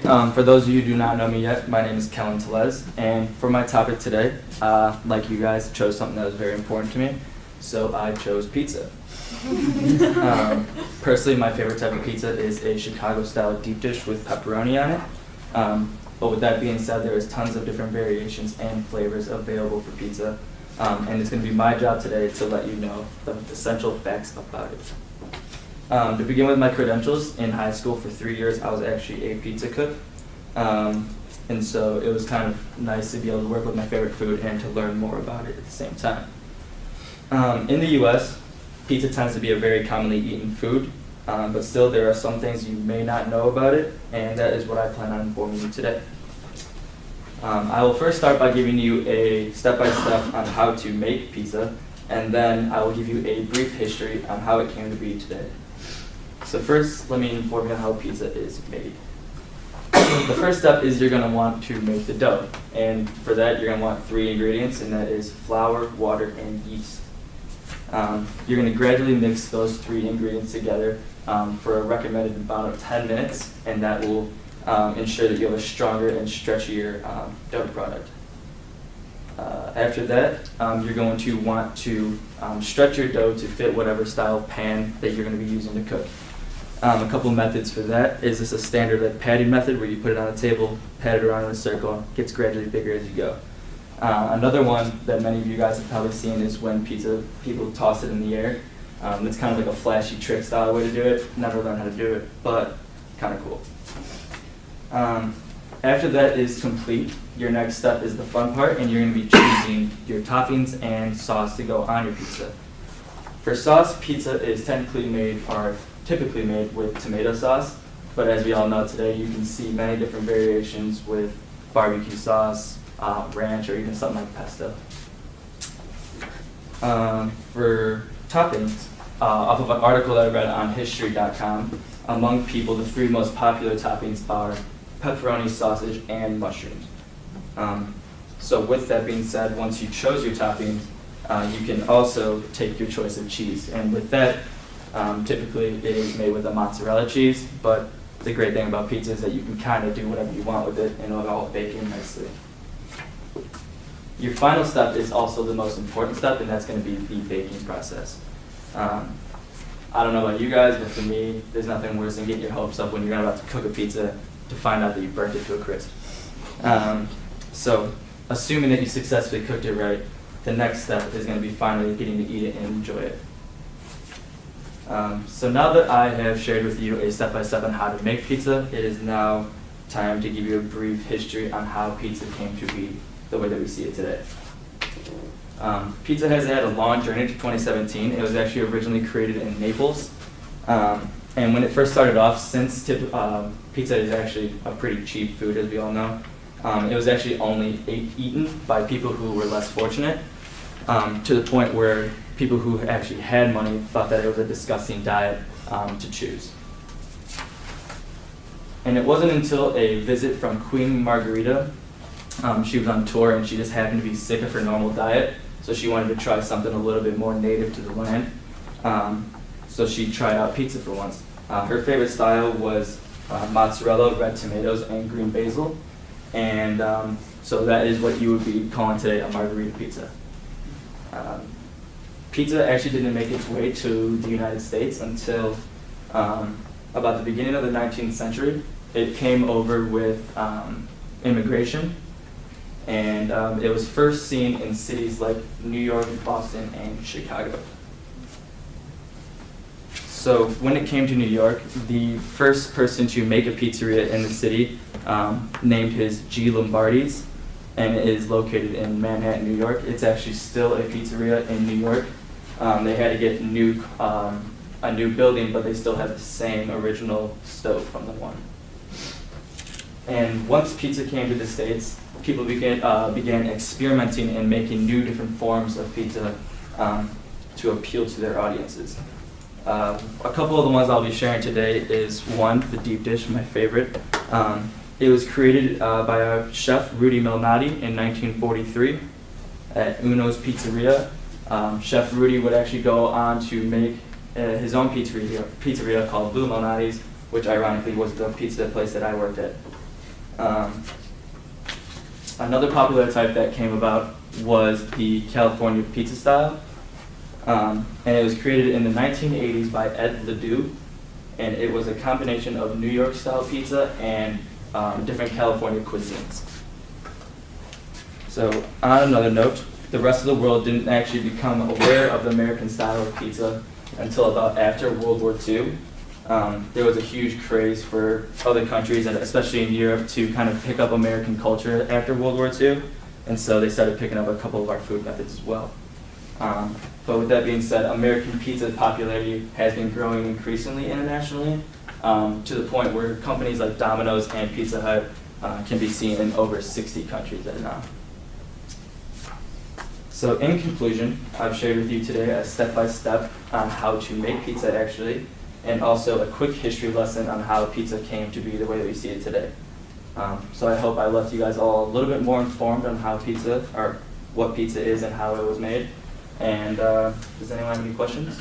Great. For those of you who do not know me yet, my name is Kellen Telez, and for my topic today, like you guys, chose something that was very important to me, so I chose pizza. Personally, my favorite type of pizza is a Chicago-style deep dish with pepperoni on it. But with that being said, there is tons of different variations and flavors available for pizza, and it's going to be my job today to let you know the essential facts about it. To begin with my credentials, in high school for 3 years, I was actually a pizza cook. And so it was kind of nice to be able to work with my favorite food and to learn more about it at the same time. In the US, pizza tends to be a very commonly eaten food, but still there are some things you may not know about it, and that is what I plan on informing you today. I will first start by giving you a step-by-step on how to make pizza, and then I will give you a brief history on how it came to be today. So first, let me inform you on how pizza is made. The first step is you're going to want to make the dough, and for that you're going to want 3 ingredients, and that is flour, water, and yeast. You're going to gradually mix those 3 ingredients together for a recommended amount of 10 minutes, and that will ensure that you have a stronger and stretchier dough product. After that, you're going to want to stretch your dough to fit whatever style pan that you're going to be using to cook. A couple methods for that is this a standard like patty method where you put it on a table, pat it around in a circle, gets gradually bigger as you go. Another one that many of you guys have probably seen is when pizza people toss it in the air. It's kind of like a flashy trick style way to do it. Never learned how to do it, but kind of cool. After that is complete, your next step is the fun part, and you're going to be choosing your toppings and sauce to go on your pizza. For sauce, pizza is typically made with tomato sauce, but as we all know today, you can see many different variations with barbecue sauce, ranch, or even something like pesto. For toppings, off of an article that I read on history.com, among people, the 3 most popular toppings are pepperoni, sausage, and mushrooms. So with that being said, once you chose your toppings, you can also take your choice of cheese. And with that, typically it is made with a mozzarella cheese, but the great thing about pizza is that you can kind of do whatever you want with it, and it'll all bake in nicely. Your final step is also the most important step, and that's going to be the baking process. I don't know about you guys, but for me, there's nothing worse than getting your hopes up when you're about to cook a pizza to find out that you burnt it to a crisp. So, assuming that you successfully cooked it right, the next step is going to be finally getting to eat it and enjoy it. So now that I have shared with you a step-by-step on how to make pizza, it is now time to give you a brief history on how pizza came to be the way that we see it today. Pizza has had a long journey to 2017. It was actually originally created in Naples. And when it first started off, since pizza is actually a pretty cheap food, as we all know, it was actually only eaten by people who were less fortunate, to the point where people who actually had money thought that it was a disgusting diet to choose. And it wasn't until a visit from Queen Margarita, she was on tour and she just happened to be sick of her normal diet, so she wanted to try something a little bit more native to the land. So she tried out pizza for once. Her favorite style was mozzarella, red tomatoes, and green basil. And so that is what you would be calling today a margarita pizza. Pizza actually didn't make its way to the United States until about the beginning of the 19th century. It came over with immigration, and it was first seen in cities like New York, Boston, and Chicago. So when it came to New York, the first person to make a pizzeria in the city named his G. Lombardi's, and it is located in Manhattan, New York. It's actually still a pizzeria in New York. They had to get a new building, but they still have the same original stove from the one. And once pizza came to the States, people began experimenting and making new different forms of pizza to appeal to their audiences. A couple of the ones I'll be sharing today is one, the deep dish, my favorite. It was created by Chef Rudy Malnati in 1943 at Uno's Pizzeria. Chef Rudy would actually go on to make his own pizzeria called Blue Malnati's, which ironically was the pizza place that I worked at. Another popular type that came about was the California pizza style. And it was created in the 1980s by Ed Ledoux, and it was a combination of New York style pizza and different California cuisines. So on another note, the rest of the world didn't actually become aware of the American style of pizza until about after World War II. There was a huge craze for other countries, and especially in Europe, to kind of pick up American culture after World War II, and so they started picking up a couple of our food methods as well. But with that being said, American pizza's popularity has been growing increasingly internationally, to the point where companies like Domino's and Pizza Hut can be seen in over 60 countries right now. So in conclusion, I've shared with you today a step-by-step on how to make pizza actually, and also a quick history lesson on how pizza came to be the way that we see it today. So I hope I left you guys all a little bit more informed on how pizza, or what pizza is and how it was made. And does anyone have any questions?